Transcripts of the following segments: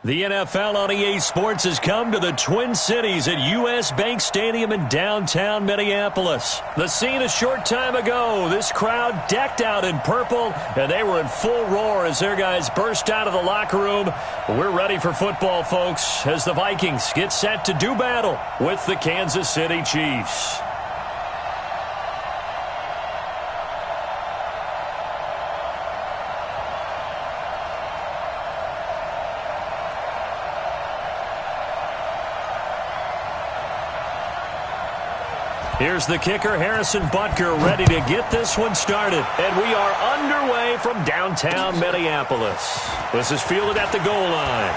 The NFL on EA Sports has come to the Twin Cities at U.S. Bank Stadium in downtown Minneapolis. The scene a short time ago, this crowd decked out in purple, and they were in full roar as their guys burst out of the locker room. We're ready for football, folks, as the Vikings get set to do battle with the Kansas City Chiefs. Here's the kicker, Harrison Butker, ready to get this one started. And we are underway from downtown Minneapolis. This is fielded at the goal line.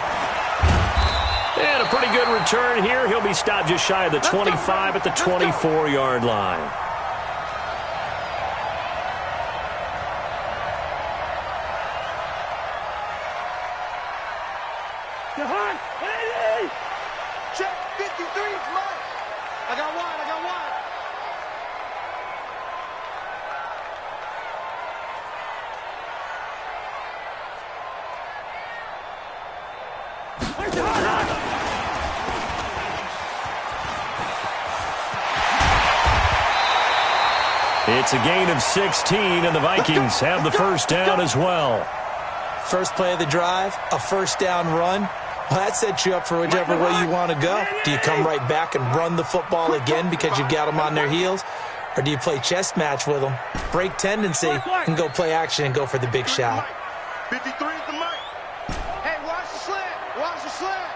And a pretty good return here. He'll be stopped just shy of the 25 at the 24-yard line. Check 53 is mine. I got one. It's a gain of 16, and the Vikings have the first down as well. First play of the drive, a first down run. Well, that sets you up for whichever way you want to go. Do you come right back and run the football again because you've got them on their heels? Or do you play chess match with them, break tendency, and go play action and go for the big shot? 53 is the mic. Hey, watch the slant. Watch the slant.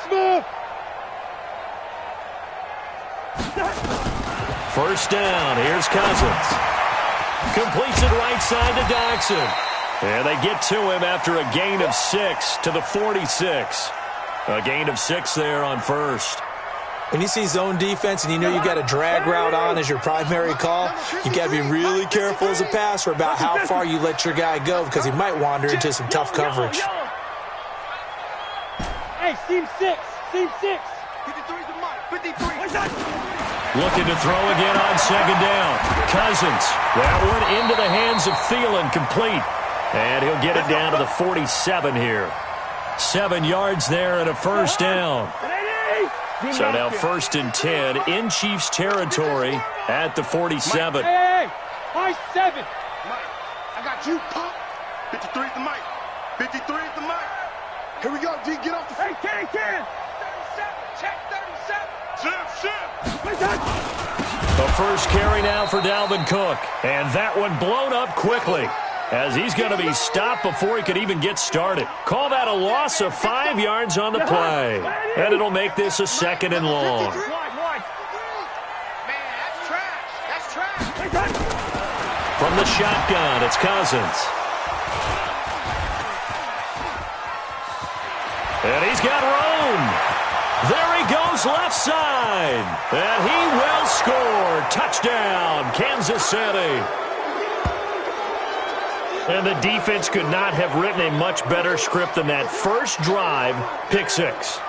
Smooth. First down. Here's Cousins. Completes it right side to Doxson. And they get to him after a gain of 6 to the 46. A gain of 6 there on first. When you see zone defense and you know you've got a drag route on as your primary call, you've got to be really careful as a passer about how far you let your guy go because he might wander into some tough coverage. Hey, seam 6. 53 is the mic. 53. Looking to throw again on second down. Cousins. That one into the hands of Thielen, complete. And he'll get it down to the 47 here. 7 yards there and a first down. So now first and 10 in Chiefs territory at the 47. Hey, high 7. Mike, I got you, pump. 53 is the mic. 53 is the mic. Here we go, D, get off the field. Hey, can. 37, check 37. The first carry now for Dalvin Cook. And that one blown up quickly, as he's going to be stopped before he could even get started. Call that a loss of 5 yards on the play. And it'll make this a second and long. Man, that's trash. From the shotgun, it's Cousins. And he's got room. There he goes left side. And he will score. Touchdown, Kansas City. And the defense could not have written a much better script than that first drive, pick 6.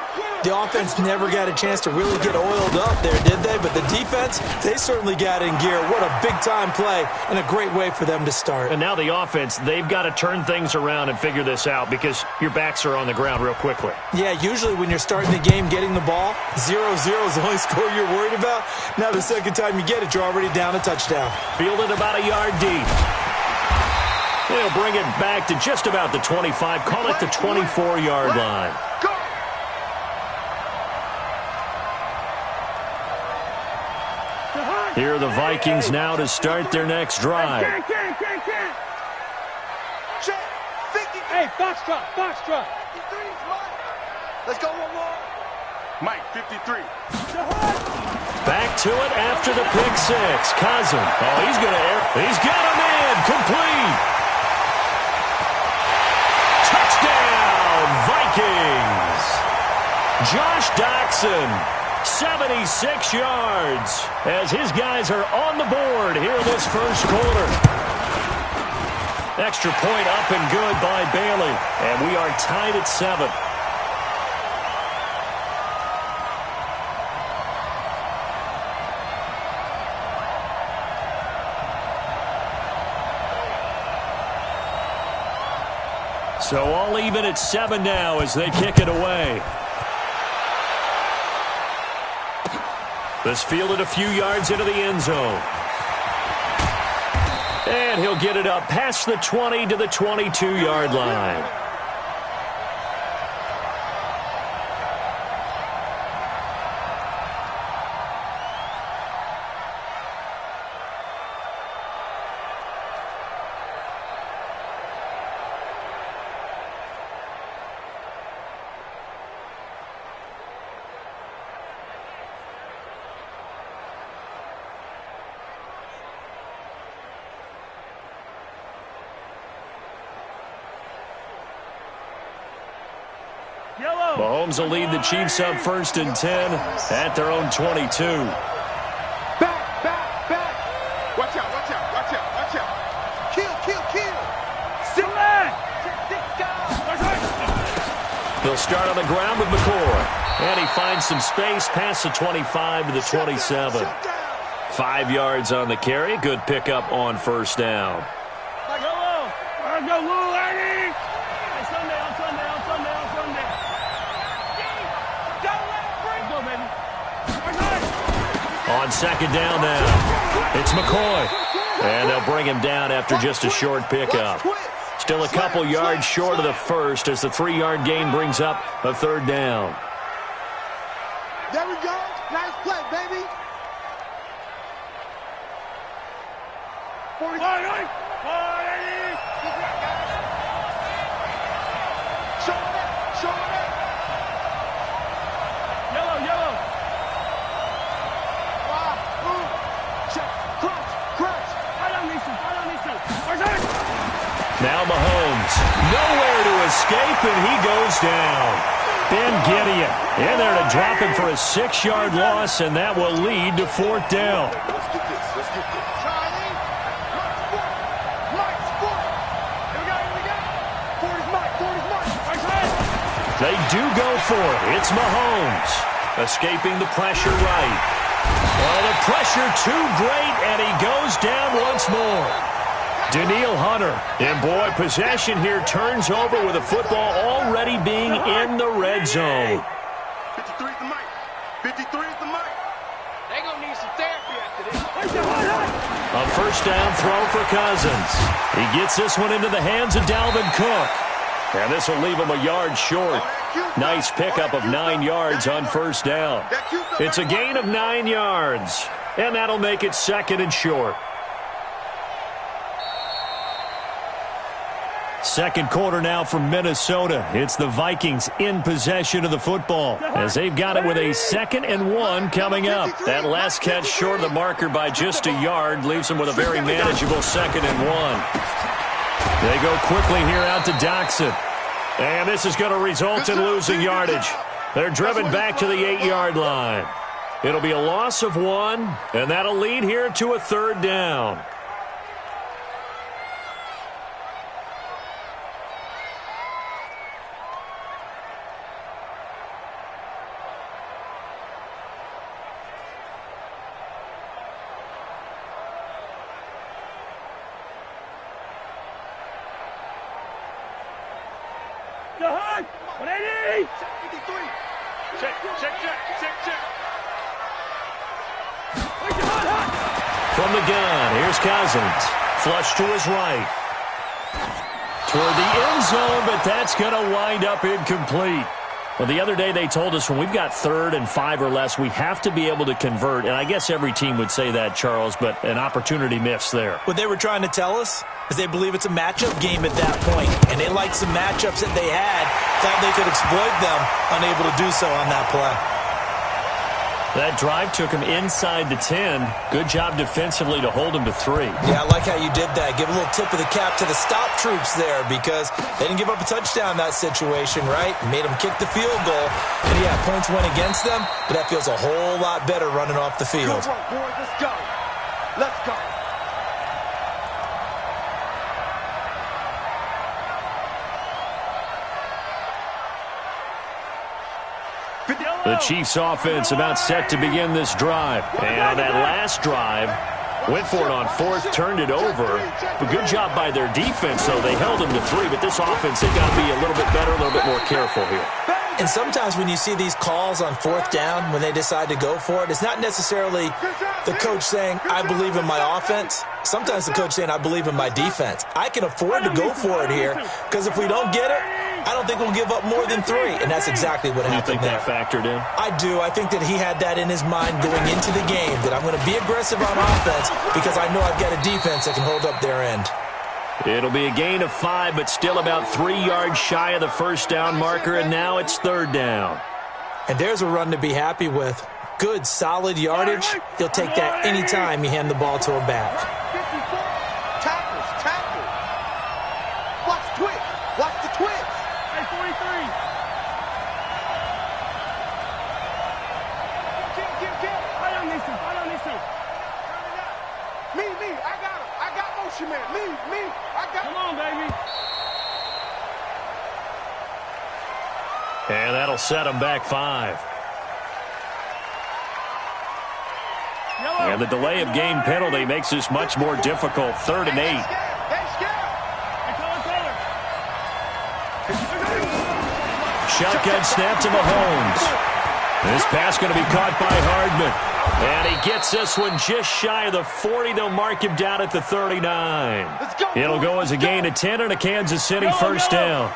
The offense never got a chance to really get oiled up there, did they? But the defense, they certainly got in gear. What a big-time play and a great way for them to start. And now the offense, they've got to turn things around and figure this out because your backs are on the ground real quickly. Yeah, usually when you're starting the game getting the ball, 0-0 is the only score you're worried about. Now the second time you get it, you're already down a touchdown. Fielded about a yard deep. They'll bring it back to just about the 25. Call it the 24-yard line. Here are the Vikings now to start their next drive. Hey, Foxtrot. 53 is mine. Let's go one more. Mike, 53. Back to it after the pick 6. Cousins. Oh, he's going to air. He's got him in. Complete. Touchdown, Vikings. Josh Doxson. 76 yards as his guys are on the board here in this first quarter. Extra point up and good by Bailey. And we are tied at 7. So all even at 7 now as they kick it away. This fielded a few yards into the end zone. And he'll get it up past the 20 to the 22-yard line. Mahomes will lead the Chiefs up 1st and 10 at their own 22. Back. Watch out. Kill. Sit back. They'll start on the ground with McCoy. And he finds some space past the 25 to the 27. 5 yards on the carry. Good pickup on 1st down. On 2nd down now, it's McCoy. And they'll bring him down after just a short pickup. Still a couple yards short of the first as the 3-yard gain brings up a 3rd down. There we go. Nice play, baby. 40. Show it. Yellow. Now Mahomes, nowhere to escape, and he goes down. Ben Gideon in there to drop him for a 6-yard loss, and that will lead to 4th down. Let's get this. Charlie. Mike's foot. Here we go. 40's Mike. They do go for it. It's Mahomes escaping the pressure right. Oh, the pressure too great, and he goes down once more. Daniil Hunter, and boy, possession here turns over with the football already being in the red zone. 53 is the mic. 53 is the mic. They're going to need some therapy after this. A 1st down throw for Cousins. He gets this one into the hands of Dalvin Cook. And this will leave him a yard short. Nice pickup of 9 yards on 1st down. It's a gain of 9 yards. And that'll make it 2nd and short. 2nd quarter now from Minnesota. It's the Vikings in possession of the football as they've got it with a 2nd and 1 coming up. That last catch short of the marker by just a yard leaves them with a very manageable 2nd and 1. They go quickly here out to Doxson. And this is going to result in losing yardage. They're driven back to the 8-yard line. It'll be a loss of 1, and that'll lead here to a 3rd down. From the gun, here's Cousins. Flush to his right. Toward the end zone, but that's going to wind up incomplete. Well, the other day they told us when we've got 3rd and 5 or less, we have to be able to convert. And I guess every team would say that, Charles, but an opportunity missed there. What they were trying to tell us is they believe it's a matchup game at that point, and they liked some matchups that they had, thought they could exploit them, unable to do so on that play. That drive took him inside the 10. Good job defensively to hold him to 3. Yeah, I like how you did that. Give a little tip of the cap to the stop troops there because they didn't give up a touchdown in that situation, right? Made them kick the field goal. And, yeah, points went against them, but that feels a whole lot better running off the field. Good work, boys. Let's go. Let's go. The Chiefs offense about set to begin this drive. And on that last drive, Went for it on fourth, turned it over. But good job by their defense, though. They held them to 3, but this offense, they've got to be a little bit better, a little bit more careful here. And sometimes when you see these calls on fourth down, when they decide to go for it, it's not necessarily the coach saying, I believe in my offense. Sometimes the coach saying, I believe in my defense. I can afford to go for it here because if we don't get it, I don't think we'll give up more than 3. And that's exactly what happened there. You think that factored in? I do. I think that he had that in his mind going into the game, that I'm going to be aggressive on offense because I know I've got a defense that can hold up their end. It'll be a gain of 5, but still about 3 yards shy of the first down marker, and now it's third down. And there's a run to be happy with. Good, solid yardage. He'll take that anytime you hand the ball to a back. Tackles. Watch the twitch. Watch the twitch. Hey, 43. Kill. I don't need to. Me. I got him. I got motion man. Me. I got him. Come on, baby. And that'll set him back 5. Yellow. And the delay of game penalty makes this much more difficult. 3rd and 8. Hey, color. Shotgun snap to Mahomes. This pass going to be caught by Hardman. And he gets this one just shy of the 40. They'll mark him down at the 39. It'll go as a gain of 10 and a Kansas City first down.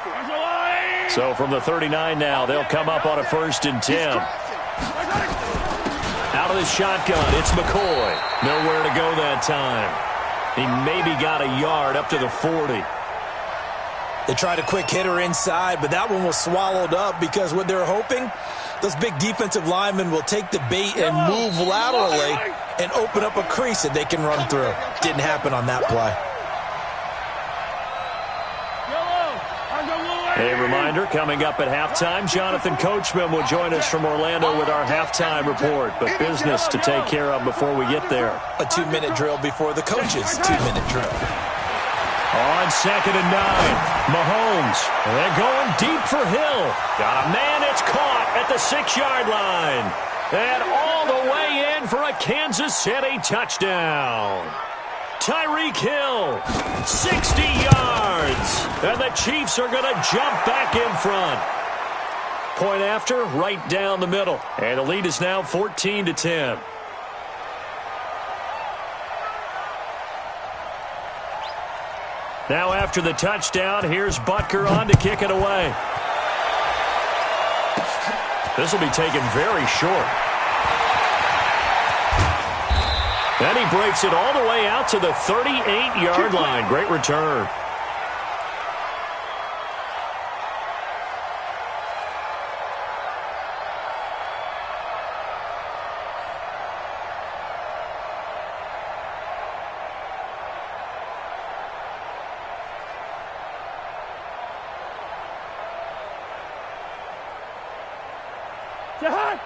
So from the 39 now, they'll come up on a 1st and 10. Out of the shotgun, it's McCoy. Nowhere to go that time. He maybe got a yard up to the 40. They tried a quick hitter inside, but that one was swallowed up because what they're hoping, those big defensive linemen will take the bait and move laterally and open up a crease that they can run through. Didn't happen on that play. A reminder, coming up at halftime, Jonathan Coachman will join us from Orlando with our halftime report. But business to take care of before we get there. A 2-minute drill before the coaches' 2-minute drill. On 2nd and 9, Mahomes. They're going deep for Hill. Got a man, it's caught at the 6-yard line. And all the way in for a Kansas City touchdown. Tyreek Hill, 60 yards. And the Chiefs are going to jump back in front. Point after, right down the middle. And the lead is now 14-10. Now after the touchdown, here's Butker on to kick it away. This will be taken very short. And he breaks it all the way out to the 38-yard line. Great return.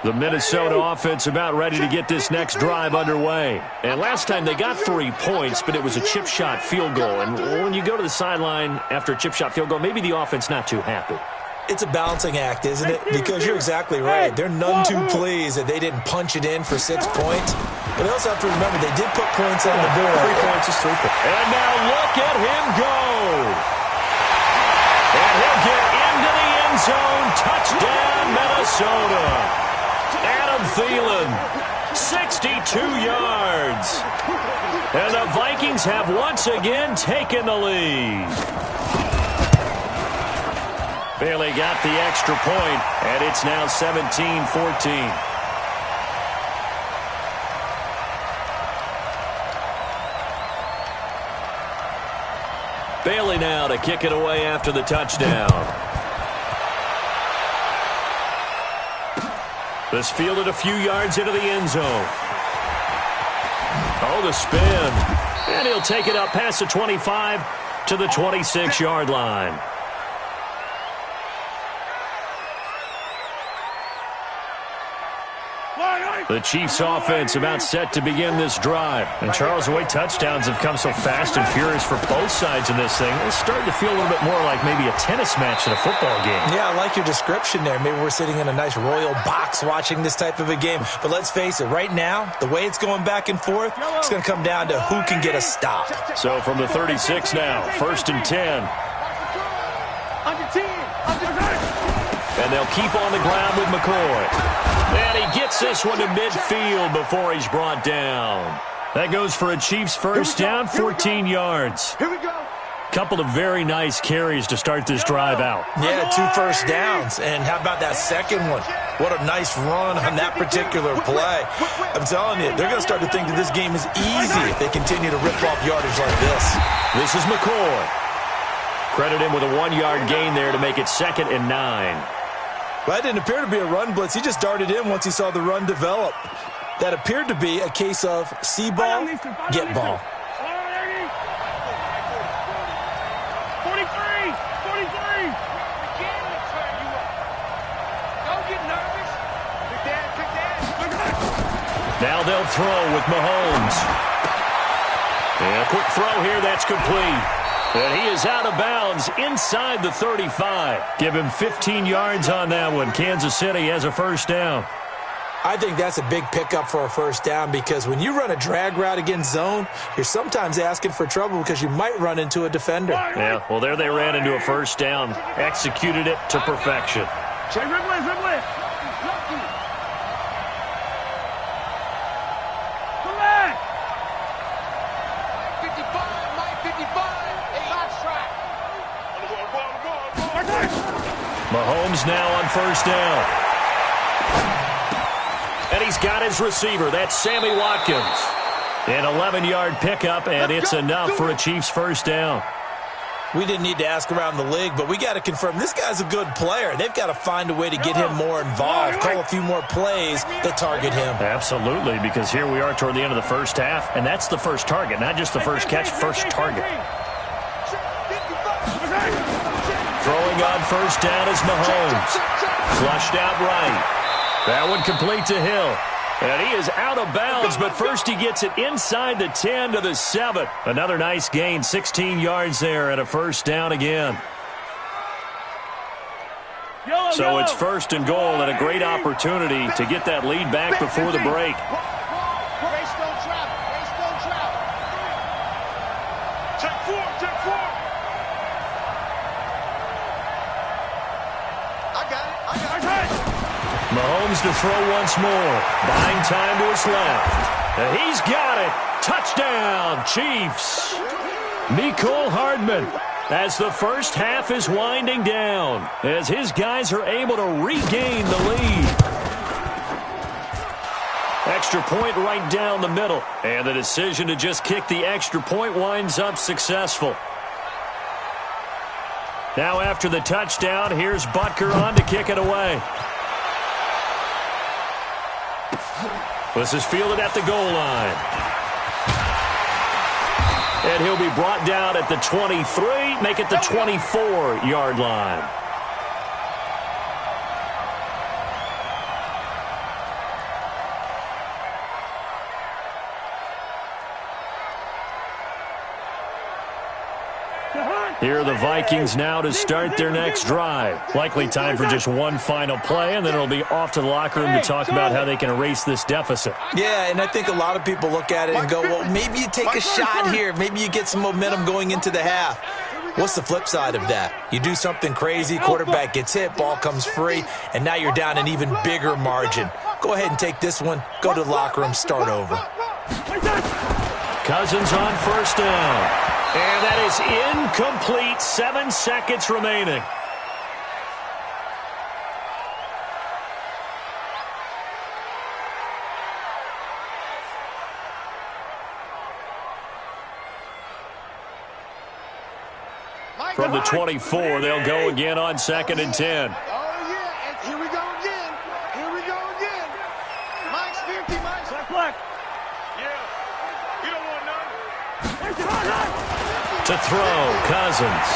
The Minnesota offense about ready to get this next drive underway. And last time they got 3 points, but it was a chip shot field goal. And when you go to the sideline after a chip shot field goal, maybe the offense not too happy. It's a balancing act, isn't it? Because you're exactly right. They're none too pleased that they didn't punch it in for 6 points. But they also have to remember they did put points on the board. 3 points is 3 points. And now look at him go. And he'll get into the end zone. Touchdown, Minnesota. Adam Thielen, 62 yards. And the Vikings have once again taken the lead. Bailey got the extra point, and it's now 17-14. Bailey now to kick it away after the touchdown. This fielded a few yards into the end zone. Oh, the spin. And he'll take it up past the 25 to the 26-yard line. The Chiefs offense about set to begin this drive. And Charles, the way touchdowns have come so fast and furious for both sides in this thing, it's starting to feel a little bit more like maybe a tennis match in a football game. Yeah, I like your description there. Maybe we're sitting in a nice royal box watching this type of a game. But let's face it, right now, the way it's going back and forth, it's going to come down to who can get a stop. So from the 36 now, 1st and 10. Under 10. And they'll keep on the ground with McCoy. And he gets this one to midfield before he's brought down. That goes for a Chiefs first down, 14 yards. Here we go. Couple of very nice carries to start this drive out. Yeah, 2 first downs. And how about that second one? What a nice run on that particular play. I'm telling you, they're going to start to think that this game is easy if they continue to rip off yardage like this. This is McCoy. Credit him with a 1-yard gain there to make it 2nd and 9. Well, that didn't appear to be a run blitz. He just darted in once he saw the run develop. That appeared to be a case of see ball, get ball. 43. 43. Don't get nervous. Big dad. Now they'll throw with Mahomes. And a quick throw here, that's complete. And he is out of bounds inside the 35. Give him 15 yards on that one. Kansas City has a first down. I think that's a big pickup for a first down because when you run a drag route against zone, you're sometimes asking for trouble because you might run into a defender. Yeah, well, there they ran into a first down. Executed it to perfection. Check Ripley. Come back. 55, Mike 55. Mahomes now on first down. And he's got his receiver. That's Sammy Watkins. An 11-yard pickup, and it's enough for a Chiefs first down. We didn't need to ask around the league, but we got to confirm this guy's a good player. They've got to find a way to get him more involved, call a few more plays that target him. Absolutely, because here we are toward the end of the first half, and that's the first target, not just the first catch, first target. Throwing on first down is Mahomes. Flushed out right. That one complete to Hill. And he is out of bounds, but first he gets it inside the 10 to the 7. Another nice gain, 16 yards there, and a first down again. So it's 1st and goal and a great opportunity to get that lead back before the break. Mahomes to throw once more. Buying time to his left. And he's got it. Touchdown, Chiefs. Mecole Hardman as the first half is winding down, as his guys are able to regain the lead. Extra point right down the middle. And the decision to just kick the extra point winds up successful. Now after the touchdown, here's Butker on to kick it away. This is fielded at the goal line. And he'll be brought down at the 23, make it the 24-yard line. Here are the Vikings now to start their next drive. Likely time for just one final play, and then it'll be off to the locker room to talk about how they can erase this deficit. Yeah, and I think a lot of people look at it and go, well, maybe you take a shot here. Maybe you get some momentum going into the half. What's the flip side of that? You do something crazy, quarterback gets hit, ball comes free, and now you're down an even bigger margin. Go ahead and take this one, go to the locker room, start over. Cousins on first down. And that is incomplete. 7 seconds remaining. From the 24, they'll go again on 2nd and 10. Oh, yeah. And here we go again. Here we go again. Mike's 50, Mike's. Black. Yeah. You don't want none. To throw, Cousins.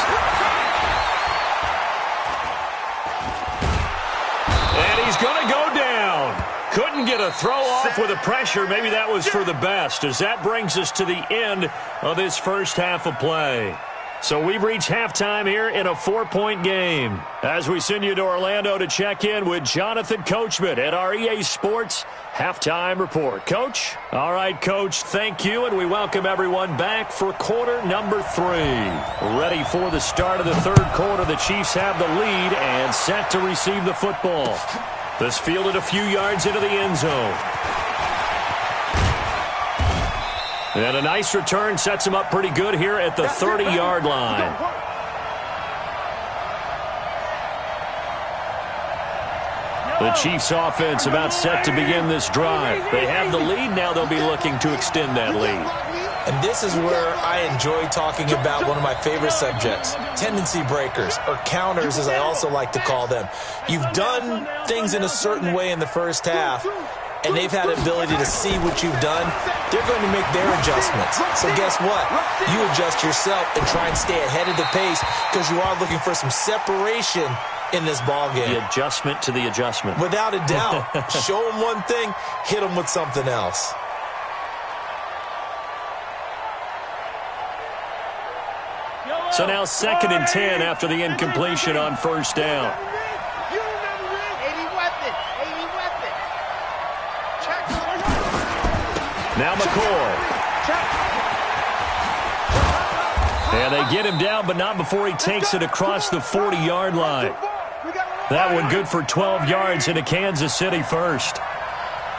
And he's going to go down. Couldn't Couldn't get a throw off with the pressure. Maybe that was for the best, as that brings us to the end of this first half of play. So we've reached halftime here in a 4-point game. As we send you to Orlando to check in with Jonathan Coachman at our EA Sports Halftime Report. Coach? All right, Coach, thank you, and we welcome everyone back for quarter number 3. Ready for the start of the third quarter. The Chiefs have the lead and set to receive the football. This fielded a few yards into the end zone. And a nice return sets him up pretty good here at the 30-yard line. The Chiefs offense about set to begin this drive. They have the lead. Now they'll be looking to extend that lead. And this is where I enjoy talking about one of my favorite subjects, tendency breakers, or counters as I also like to call them. You've done things in a certain way in the first half, and they've had the ability to see what you've done. They're going to make their adjustments. So guess what? You adjust yourself and try and stay ahead of the pace because you are looking for some separation in this ball game. The adjustment to the adjustment. Without a doubt. Show them one thing, hit them with something else. So now 2nd and 10 after the incompletion on first down. Now McCoy. And they get him down, but not before he takes it across the 40-yard line. That one good for 12 yards into Kansas City first.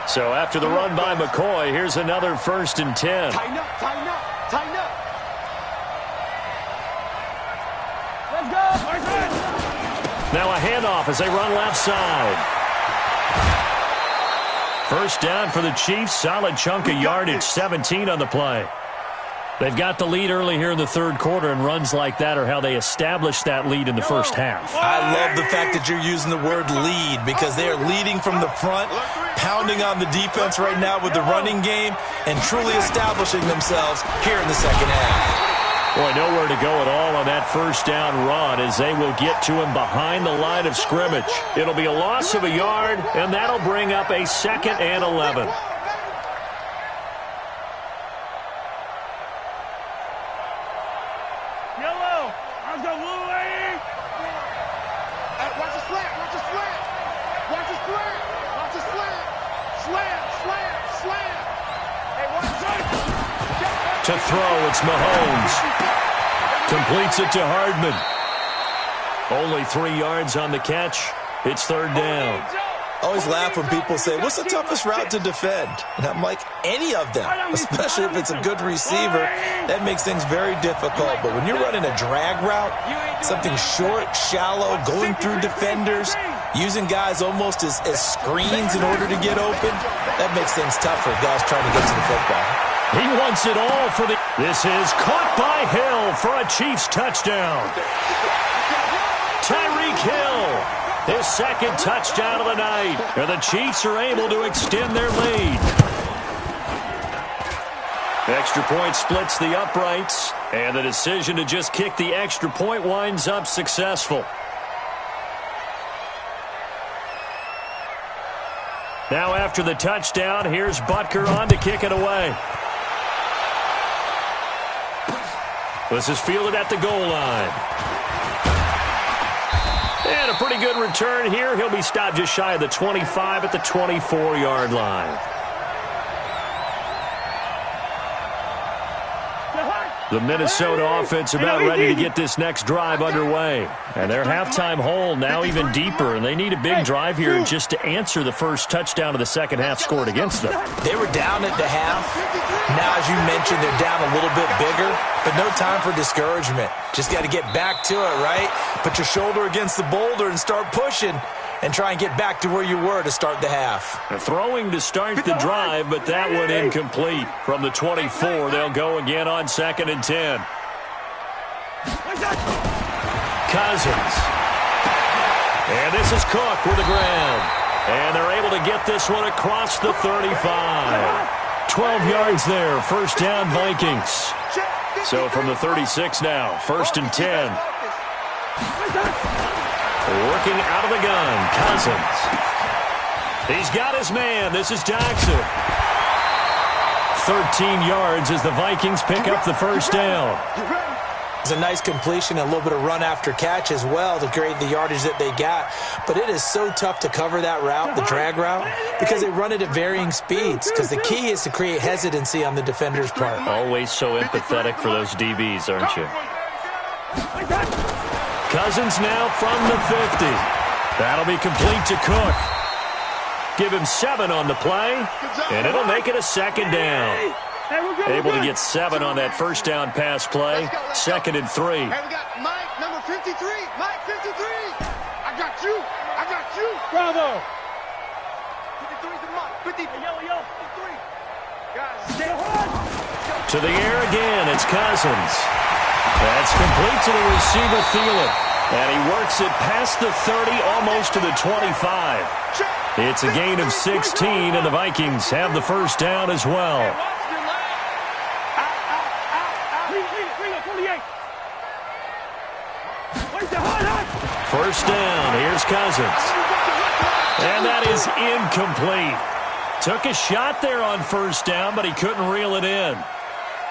So after the run by McCoy, here's another 1st and 10. Tighten up, tighten up, tighten up. Let's go. Now a handoff as they run left side. First down for the Chiefs. Solid chunk of yardage, 17 on the play. They've got the lead early here in the third quarter, and runs like that are how they establish that lead in the first half. I love the fact that you're using the word lead because they are leading from the front, pounding on the defense right now with the running game, and truly establishing themselves here in the second half. Boy, nowhere to go at all on that first down run as they will get to him behind the line of scrimmage. It'll be a loss of a yard, and that'll bring up a 2nd and 11. Yellow. Let's go, Blue Lane. Watch the slant. Watch the slant. Watch the slant. Watch the slant. Slant, slant, slant. Hey, watch the To throw, it's Mahomes. Completes it to Hardman. Only 3 yards on the catch. It's 3rd down. I always laugh when people say, what's the toughest route to defend? And I'm like, any of them, especially if it's a good receiver. That makes things very difficult. But when you're running a drag route, something short, shallow, going through defenders, using guys almost as screens in order to get open, that makes things tough for guys trying to get to the football. He wants it all for the... This is caught by Hill for a Chiefs touchdown. Tyreek Hill, his 2nd touchdown of the night. And the Chiefs are able to extend their lead. Extra point splits the uprights. And the decision to just kick the extra point winds up successful. Now after the touchdown, here's Butker on to kick it away. This is fielded at the goal line. And a pretty good return here. He'll be stopped just shy of the 25 at the 24-yard line. The Minnesota offense about ready to get this next drive underway. And their halftime hole now even deeper, and they need a big drive here just to answer the first touchdown of the second half scored against them. They were down at the half. Now, as you mentioned, they're down a little bit bigger, but no time for discouragement. Just got to get back to it, right? Put your shoulder against the boulder and start pushing. And try and get back to where you were to start the half. Throwing to start the drive, but that one incomplete. From the 24, they'll go again on 2nd and 10. Cousins. And this is Cook with the grab. And they're able to get this one across the 35. 12 yards there, first down Vikings. So from the 36 now, 1st and 10. Working out of the gun, Cousins. He's got his man. This is Jackson. 13 yards as the Vikings pick up the first down. It's a nice completion, a little bit of run after catch as well to create the yardage that they got. But it is so tough to cover that route, the drag route, because they run it at varying speeds. Because the key is to create hesitancy on the defender's part. Always so empathetic for those DBs, aren't you? Cousins now from the 50. That'll be complete to Cook. Give him 7 on the play, and it'll make it a second down. Able to get 7 on that first down pass play. 2nd and 3. Hey, we got Mike, number 53. Mike, 53. I got you. I got you. Bravo. 53 to Mike. 50. Yo, 53. Guys, Stay hard. To the air again, it's Cousins. That's complete to the receiver, Thielen. And he works it past the 30, almost to the 25. It's a gain of 16, and the Vikings have the first down as well. First down, here's Cousins. And that is incomplete. Took a shot there on first down, but he couldn't reel it in.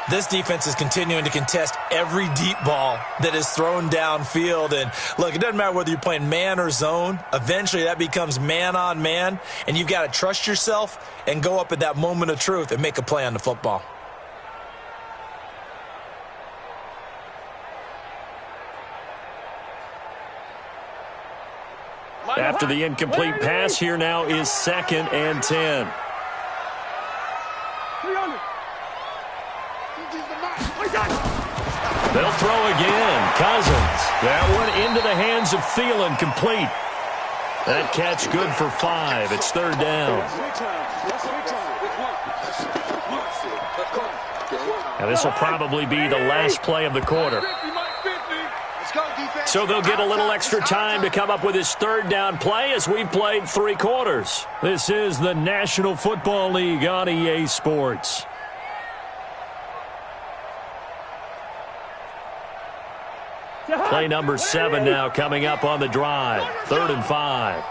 This defense is continuing to contest every deep ball that is thrown downfield. And, look, it doesn't matter whether you're playing man or zone. Eventually, that becomes man-on-man, and you've got to trust yourself and go up at that moment of truth and make a play on the football. After the incomplete pass, here now is 2nd and 10. They'll throw again. Cousins. That one into the hands of Thielen, complete. That catch good for 5. It's 3rd down. And this will probably be the last play of the quarter. So they'll get a little extra time to come up with his 3rd down play as we've played 3 quarters. This is the National Football League on EA Sports. Play number 7 now coming up on the drive. 3rd and 5.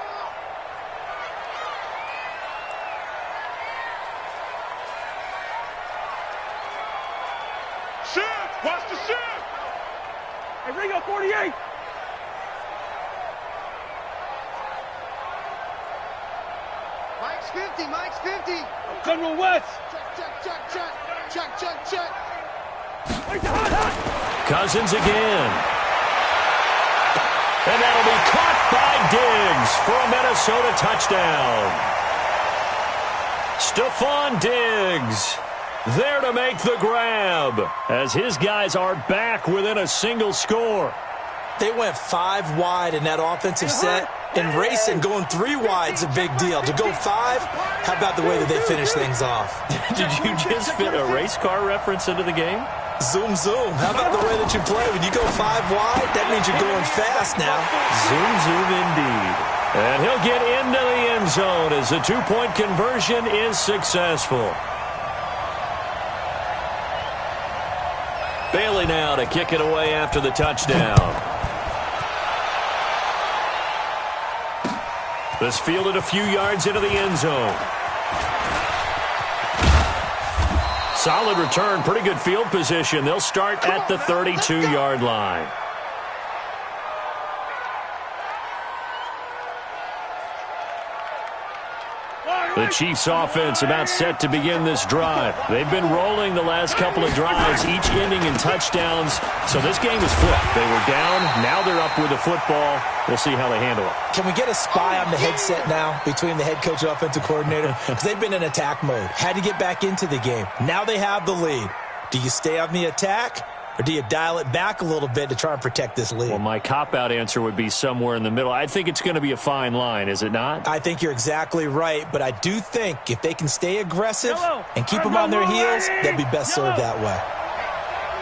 shift. Watch the shift. Hey, Ringo, 48. Mike's 50. Mike's 50. General West. Check. Cousins again. And that'll be caught by Diggs for a Minnesota touchdown. Stephon Diggs there to make the grab as his guys are back within a single score. They went 5 wide in that offensive set, and racing going 3 wide's a big deal. To go 5, how about the way that they finish things off? Did you just fit a race car reference into the game? Zoom, zoom. How about the way that you play? When you go 5 wide, that means you're going fast now. Zoom, zoom indeed. And he'll get into the end zone as the 2-point conversion is successful. Bailey now to kick it away after the touchdown. This fielded a few yards into the end zone. Solid return, pretty good field position. They'll start at the 32-yard line. The Chiefs offense about set to begin this drive. They've been rolling the last couple of drives, each ending in touchdowns. So this game is flipped. They were down, now they're up with the football. We'll see how they handle it. Can we get a spy on the headset now between the head coach and offensive coordinator? Because they've been in attack mode. Had to get back into the game. Now they have the lead. Do you stay on the attack? Or do you dial it back a little bit to try and protect this lead? Well, my cop-out answer would be somewhere in the middle. I think it's going to be a fine line, is it not? I think you're exactly right, but I do think if they can stay aggressive and keep them on their heels, they'll be best served that way.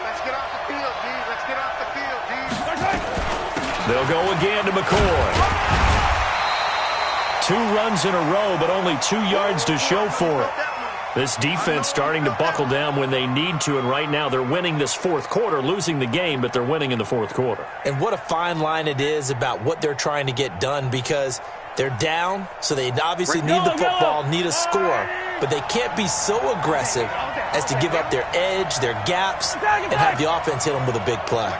Let's get off the field, D. Let's get off the field, D. They'll go again to McCoy. 2 runs in a row, but only 2 yards to show for it. This defense starting to buckle down when they need to, and right now they're winning this 4th quarter, losing the game, but they're winning in the 4th quarter. And what a fine line it is about what they're trying to get done, because They're down, so they obviously need the football, need a score, but they can't be so aggressive as to give up their edge, their gaps, and have the offense hit them with a big play.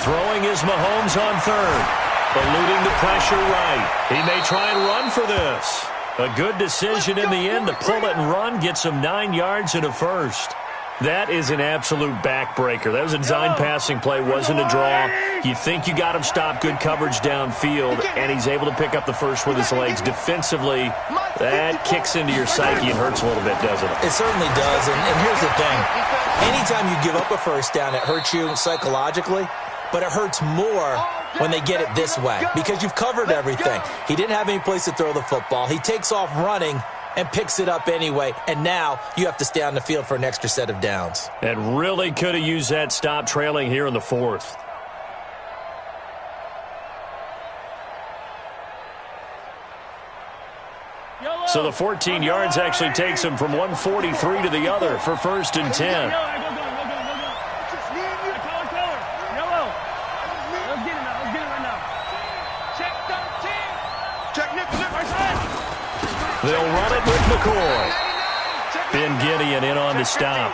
Throwing is Mahomes on third, eluding the pressure right. He may try and run for this. A good decision in the end to pull it and run, gets him 9 yards and a first. That is an absolute backbreaker. That was a design passing play, wasn't a draw. You think you got him stopped, good coverage downfield, and he's able to pick up the first with his legs. Defensively, that kicks into your psyche and hurts a little bit, doesn't it? It certainly does, and here's the thing. Anytime you give up a first down, it hurts you psychologically, but it hurts more when they get it this way because you've covered everything. He didn't have any place to throw the football. He takes off running and picks it up anyway, and now you have to stay on the field for an extra set of downs. And really could have used that stop trailing here in the fourth. So the 14 yards actually takes him from 143 to the other for 1st and 10. They'll run it with McCoy. Ben Gideon in on the stop.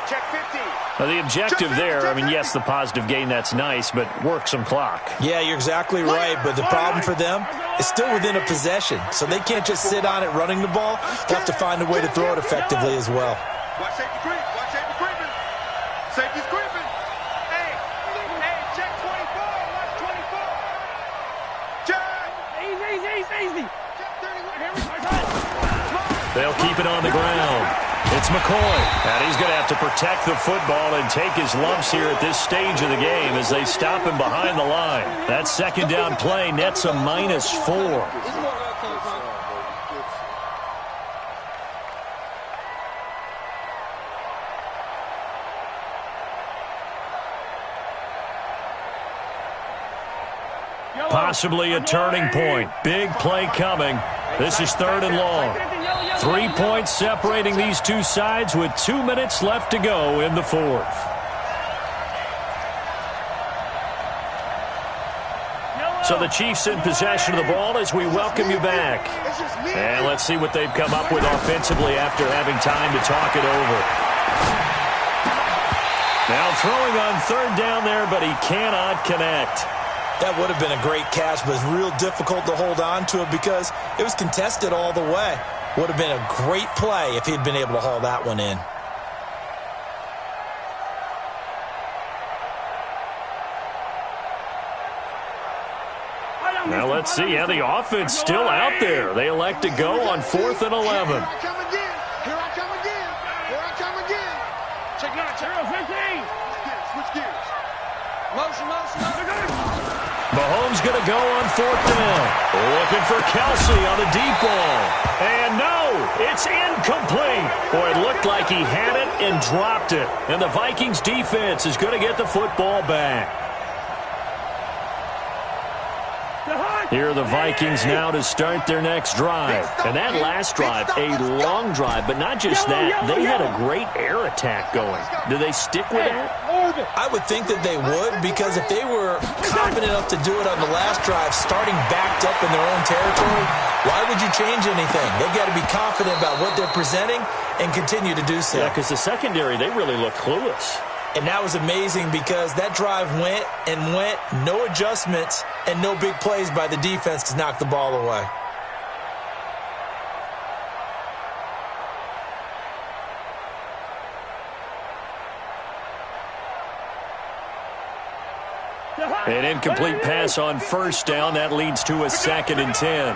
Now the objective there, I mean, yes, the positive gain, that's nice, but work some clock. Yeah, you're exactly right, but the problem for them is still within a possession, so they can't just sit on it running the ball. They'll have to find a way to throw it effectively as well. Watch safety creep. Watch safety creeping. Safety's creeping. Hey, check 24. Watch 24. Check. Easy. Check 31. Here we go. They'll keep it on the ground. It's McCoy, and he's going to have to protect the football and take his lumps here at this stage of the game as they stop him behind the line. That second down play nets a -4. Possibly a turning point. Big play coming. This is 3rd and long. 3 points separating these two sides with 2 minutes left to go in the fourth. So the Chiefs in possession of the ball as we welcome you back. And let's see what they've come up with offensively after having time to talk it over. Now throwing on 3rd down there, but he cannot connect. That would have been a great catch, but it's real difficult to hold on to it because it was contested all the way. Would have been a great play if he'd been able to haul that one in. Now let's see how the offense still out there. They elect to go on 4th and 11. Here I come again. Check 9, check 15. Switch gears. Motion. Mahomes going to go on 4th down. Looking for Kelsey on the deep ball. And no, it's incomplete. Boy, it looked like he had it and dropped it. And the Vikings defense is going to get the football back. Here are the Vikings now to start their next drive. And that last drive, a long drive, but not just that. They had a great air attack going. Do they stick with that? I would think that they would because if they were confident enough to do it on the last drive, starting backed up in their own territory, why would you change anything? They've got to be confident about what they're presenting and continue to do so. Yeah, because the secondary, they really look clueless. And that was amazing because that drive went, no adjustments, and no big plays by the defense to knock the ball away. An incomplete pass on 1st down. That leads to a 2nd and 10.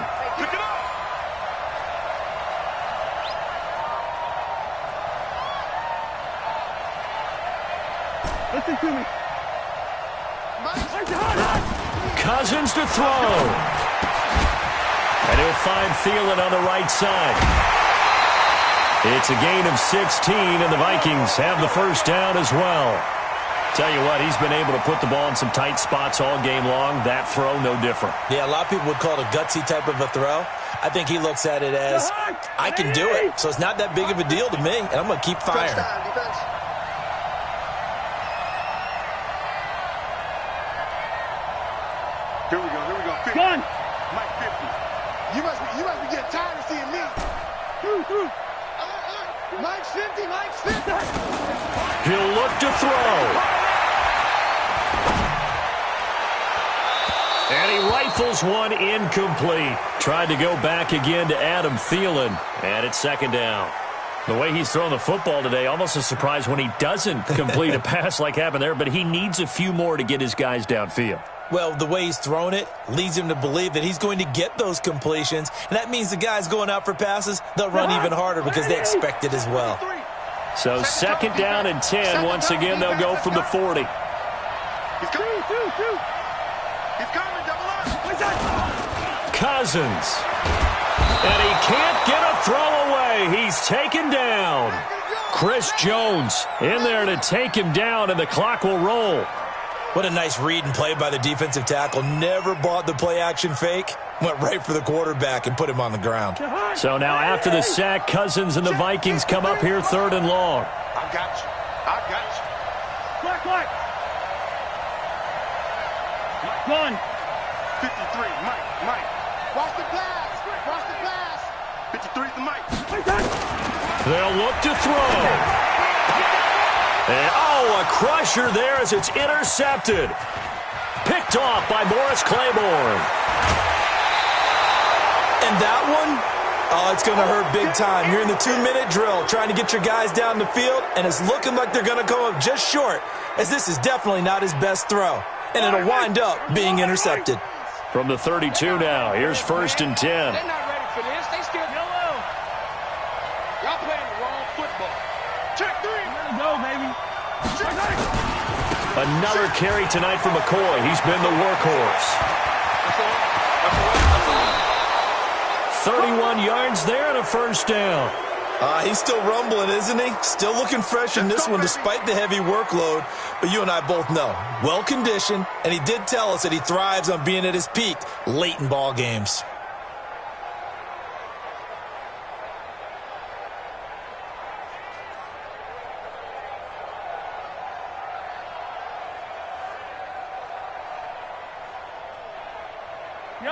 Listen to me. Cousins to throw. And he'll find Thielen on the right side. It's a gain of 16, and the Vikings have the 1st down as well. Tell you what, he's been able to put the ball in some tight spots all game long. That throw, no different. Yeah, a lot of people would call it a gutsy type of a throw. I think he looks at it as, I can do it, so it's not that big of a deal to me, and I'm going to keep firing. He'll look to throw. And he rifles one incomplete. Tried to go back again to Adam Thielen. And it's second down. The way he's throwing the football today, almost a surprise when he doesn't complete a pass like happened there, but he needs a few more to get his guys downfield. Well, the way he's thrown it leads him to believe that he's going to get those completions, and that means the guys going out for passes, they'll run even harder because they expect it as well. So second down and 10. Once again, they'll go from the 40. He's coming. He's coming. Double up. Cousins. And he can't get a throw away. He's taken down. Chris Jones in there to take him down, and the clock will roll. What a nice read and play by the defensive tackle. Never bought the play-action fake. Went right for the quarterback and put him on the ground. So now after the sack, Cousins and the Vikings come up here third and long. I got you. Black. Gun. 53, Mike. Watch the blast. 53's the Mike. They'll look to throw. And, a crusher there as it's intercepted. Picked off by Morris Claiborne. And that one, it's going to hurt big time. You're in the 2-minute drill trying to get your guys down the field, and it's looking like they're going to come up just short, as this is definitely not his best throw. And it'll wind up being intercepted. From the 32 now, here's first and 10. They're not ready for this. They still yellow. Y'all playing the wrong football. Check 3. Let it go, baby. Another carry tonight for McCoy. He's been the workhorse. 31 yards there and a first down. He's still rumbling, isn't he? Still looking fresh in this one despite the heavy workload. But you and I both know, well-conditioned, and he did tell us that he thrives on being at his peak late in ball games.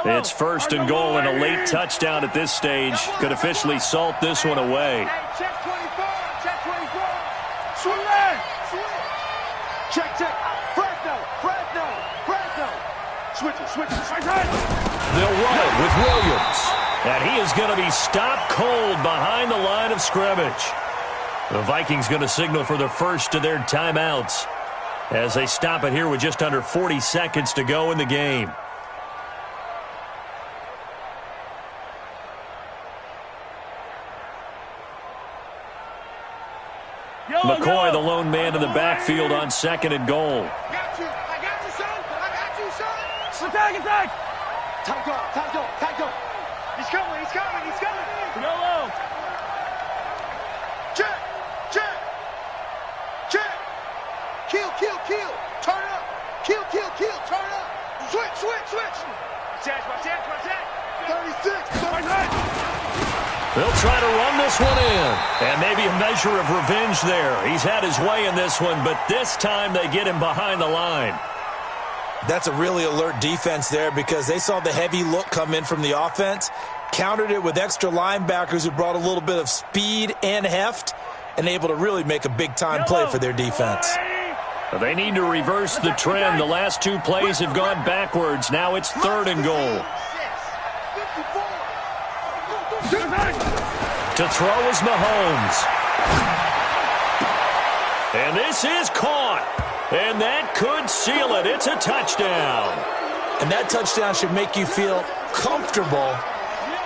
It's first and goal, and a late touchdown at this stage could officially salt this one away. Hey, check 24. Switch. Check. Fresno. Switch it. They'll run it with Williams. And he is going to be stopped cold behind the line of scrimmage. The Vikings going to signal for the first of their timeouts as they stop it here with just under 40 seconds to go in the game. McCoy, the lone man in the backfield on second and goal. I got you, son. Attack. Tight go. He's coming. Yellow. Check. Kill. Turn up. Kill. Turn up. Switch. Watch 36. They'll try to run this one in. And maybe a measure of revenge there. He's had his way in this one, but this time they get him behind the line. That's a really alert defense there because they saw the heavy look come in from the offense, countered it with extra linebackers who brought a little bit of speed and heft, and able to really make a big-time play for their defense. They need to reverse the trend. The last two plays have gone backwards. Now it's third and goal. To throw is Mahomes. And this is caught. And that could seal it. It's a touchdown. And that touchdown should make you feel comfortable.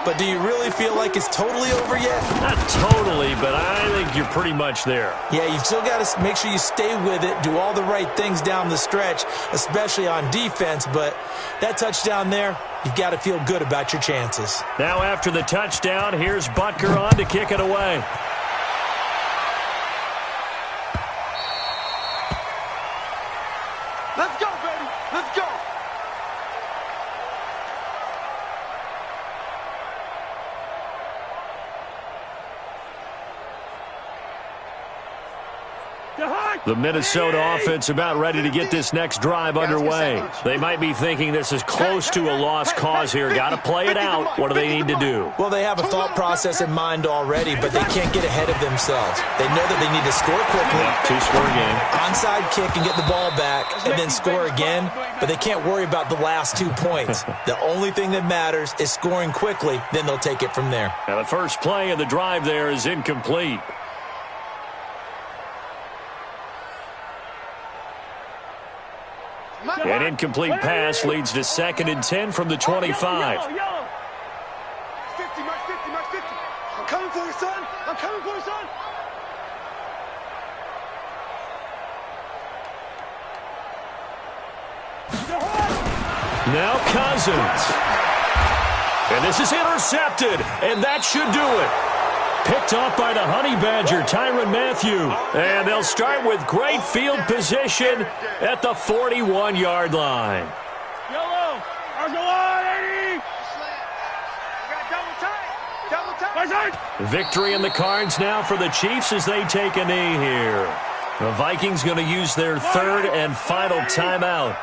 But do you really feel like it's totally over yet? Not totally, but I think you're pretty much there. Yeah, you've still got to make sure you stay with it, do all the right things down the stretch, especially on defense. But that touchdown there, you've got to feel good about your chances. Now after the touchdown, here's Butker on to kick it away. Let's go, baby. Let's go. The Minnesota offense about ready to get this next drive underway. They might be thinking this is close to a lost cause here. Got to play it out. What do they need to do? Well, they have a thought process in mind already, but they can't get ahead of themselves. They know that they need to score quickly. Two-score game. Onside kick and get the ball back and then score again, but they can't worry about the last 2 points. The only thing that matters is scoring quickly, then they'll take it from there. Now, the first play of the drive there is incomplete. An incomplete pass leads to 2nd and 10 from the 25. 50, Mike 50, Mike 50. I'm coming for you, son. I'm coming for you, son. Now Cousins. And this is intercepted, and that should do it. Picked off by the Honey Badger, Tyrann Mathieu. And they'll start with great field position at the 41-yard line. Yellow. I'll go on, Eddie. Double tight. Victory in the cards now for the Chiefs as they take a knee here. The Vikings going to use their third and final timeout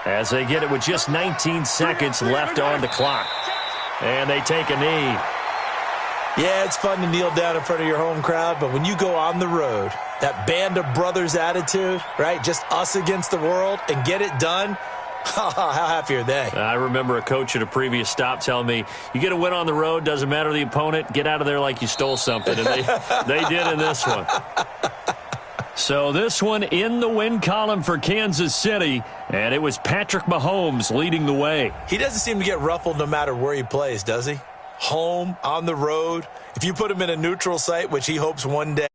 as they get it with just 19 seconds left on the clock. And they take a knee. Yeah, it's fun to kneel down in front of your home crowd, but when you go on the road, that band of brothers attitude, right, just us against the world, and get it done, how happy are they? I remember a coach at a previous stop telling me, you get a win on the road, doesn't matter the opponent, get out of there like you stole something, and they did in this one. So this one in the win column for Kansas City, and it was Patrick Mahomes leading the way. He doesn't seem to get ruffled no matter where he plays, does he? Home, on the road. If you put him in a neutral site, which he hopes one day.